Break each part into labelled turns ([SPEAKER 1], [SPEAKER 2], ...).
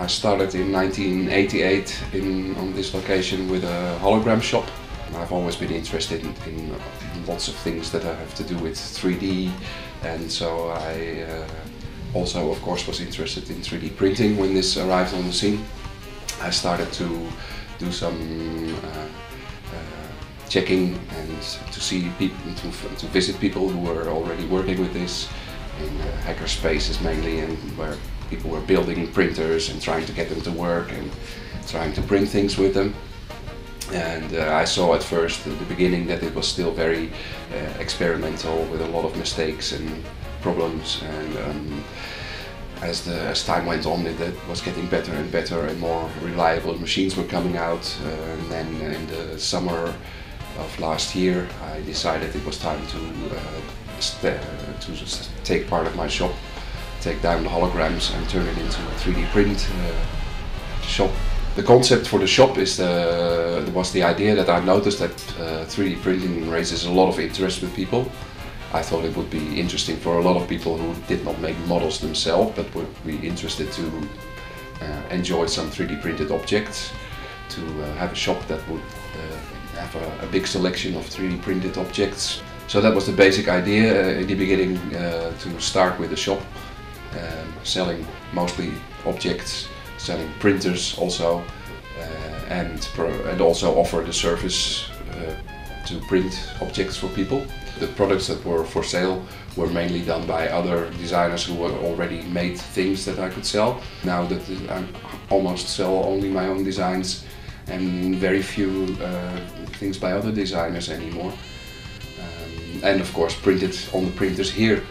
[SPEAKER 1] I started in 1988 on this location with a hologram shop. I've always been interested in lots of things that have to do with 3D, and so I also of course was interested in 3D printing when this arrived on the scene. I started to do some checking and to see people, to visit people who were already working with this in hacker spaces mainly, and where people were building printers and trying to get them to work and trying to print things with them. And I saw at first at the beginning that it was still very experimental, with a lot of mistakes and problems, and as time went on it was getting better and better, and more reliable machines were coming out. And then in the summer of last year I decided it was time to take part of my shop, take down the holograms and turn it into a 3D print shop. The concept for the shop was the idea that I noticed that 3D printing raises a lot of interest with people. I thought it would be interesting for a lot of people who did not make models themselves, but would be interested to enjoy some 3D printed objects, to have a shop that would have a big selection of 3D printed objects. So that was the basic idea in the beginning, to start with a shop, selling mostly objects, selling printers also, and also offer the service to print objects for people. The products that were for sale were mainly done by other designers who already made things that I could sell. Now that I almost sell only my own designs and very few things by other designers anymore. And of course printed on the printers here,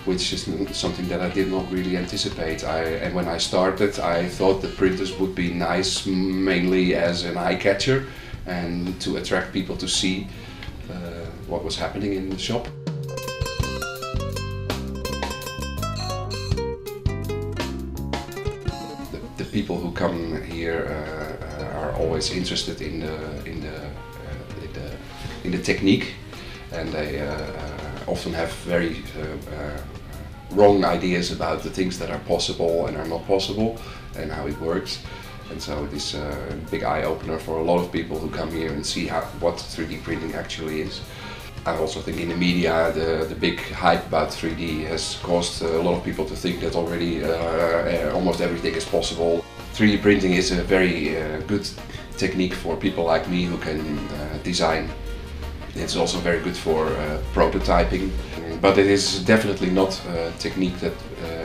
[SPEAKER 1] which is something that I did not really anticipate. And when I started, I thought the printers would be nice mainly as an eye catcher and to attract people to see what was happening in the shop. The people who come here are always interested in the technique, and they often have very wrong ideas about the things that are possible and are not possible and how it works. And so it is a big eye-opener for a lot of people who come here and see what 3D printing actually is. I also think in the media the big hype about 3D has caused a lot of people to think that already almost everything is possible. 3D printing is a very good technique for people like me who can design. It's also very good for prototyping, but it is definitely not a technique that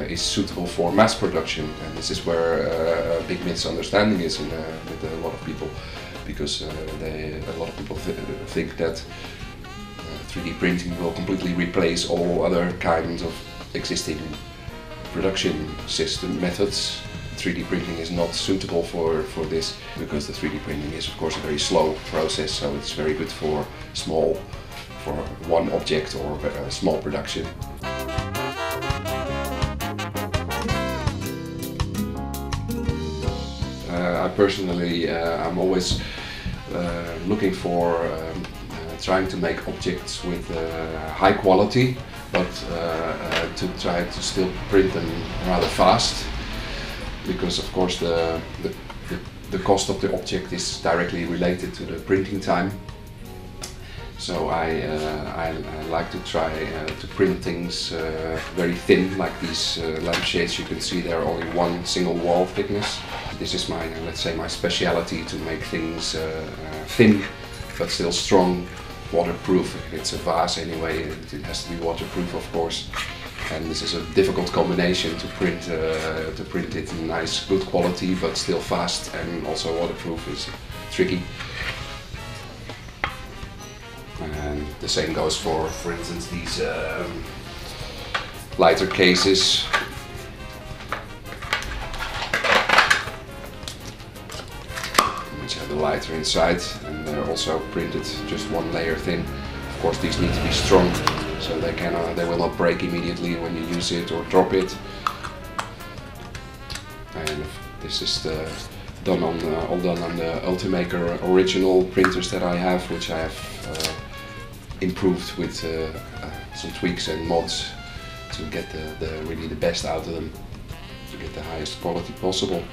[SPEAKER 1] is suitable for mass production, and this is where a big misunderstanding is with a lot of people, because a lot of people think that 3D printing will completely replace all other kinds of existing production system methods. 3D printing is not suitable for this, because the 3D printing is of course a very slow process, so it's very good for one object or a small production. I personally, I'm always looking for trying to make objects with high quality, but to try to still print them rather fast, because of course the cost of the object is directly related to the printing time. So I like to try to print things very thin, like these lampshades. You can see they're only one single wall thickness. This is my, let's say, my speciality, to make things thin but still strong, waterproof. It's a vase anyway, it has to be waterproof of course. And this is a difficult combination to print it in nice, good quality, but still fast and also waterproof is tricky. And the same goes for instance, these lighter cases. Which have the lighter inside, and they're also printed just one layer thin. Of course, these need to be strong, so they will not break immediately when you use it or drop it. And this is all done on the NLmaker original printers that I have, which I have improved with some tweaks and mods to get really the best out of them, to get the highest quality possible.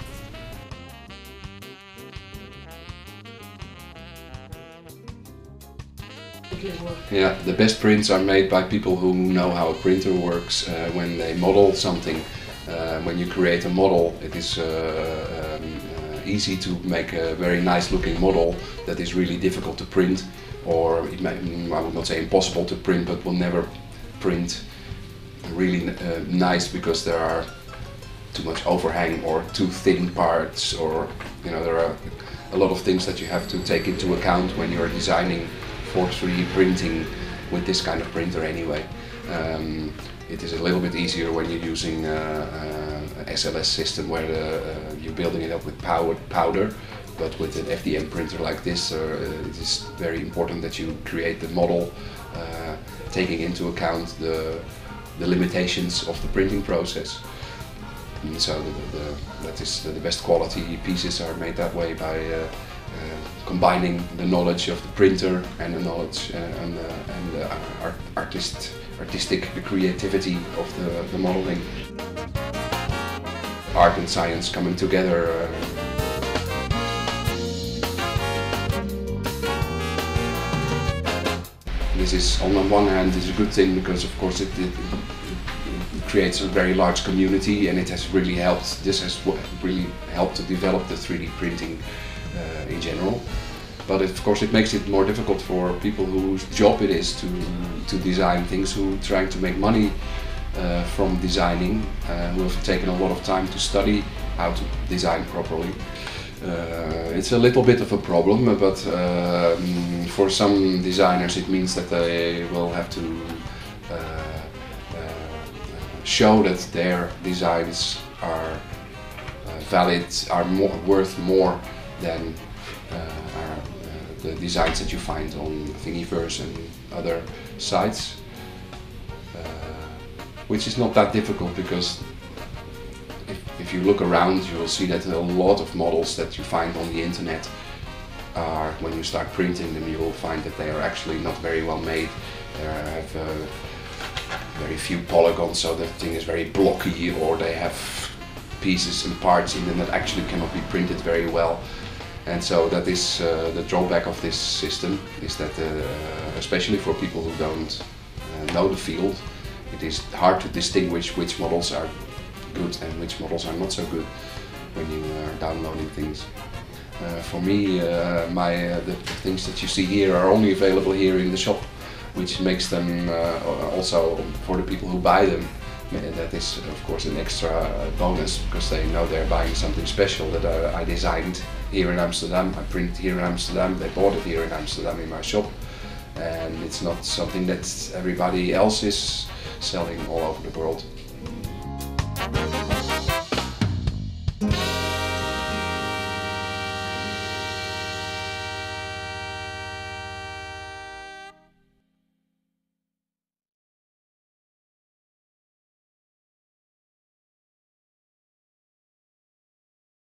[SPEAKER 1] Yeah, the best prints are made by people who know how a printer works. When they model something, when you create a model, it is easy to make a very nice looking model that is really difficult to print, or it may, I would not say impossible to print, but will never print really nice because there are too much overhang or too thin parts, or there are a lot of things that you have to take into account when you're designing for 3D printing with this kind of printer anyway. It is a little bit easier when you're using an SLS system where you're building it up with powder, but with an FDM printer like this, it is very important that you create the model taking into account the limitations of the printing process. And so that is the best quality pieces are made that way by combining the knowledge of the printer and the knowledge and the artistic creativity of the modeling. Art and science coming together. This is, on the one hand, is a good thing because of course it creates a very large community, and it has really helped. This has really helped to develop the 3D printing in general. But of course it makes it more difficult for people whose job it is to design things, who are trying to make money from designing, who have taken a lot of time to study how to design properly. It's a little bit of a problem, but for some designers it means that they will have to show that their designs are valid, are worth more than the designs that you find on Thingiverse and other sites, which is not that difficult because if you look around you will see that a lot of models that you find on the internet are, when you start printing them, you will find that they are actually not very well made. They have very few polygons, so the thing is very blocky, or they have pieces and parts in them that actually cannot be printed very well. And so that is the drawback of this system, is that especially for people who don't know the field, it is hard to distinguish which models are good and which models are not so good when you are downloading things. For me, the things that you see here are only available here in the shop, which makes them also, for the people who buy them, that is of course an extra bonus, because they know they're buying something special that I designed here in Amsterdam, I printed here in Amsterdam, they bought it here in Amsterdam in my shop, and it's not something that everybody else is selling all over the world.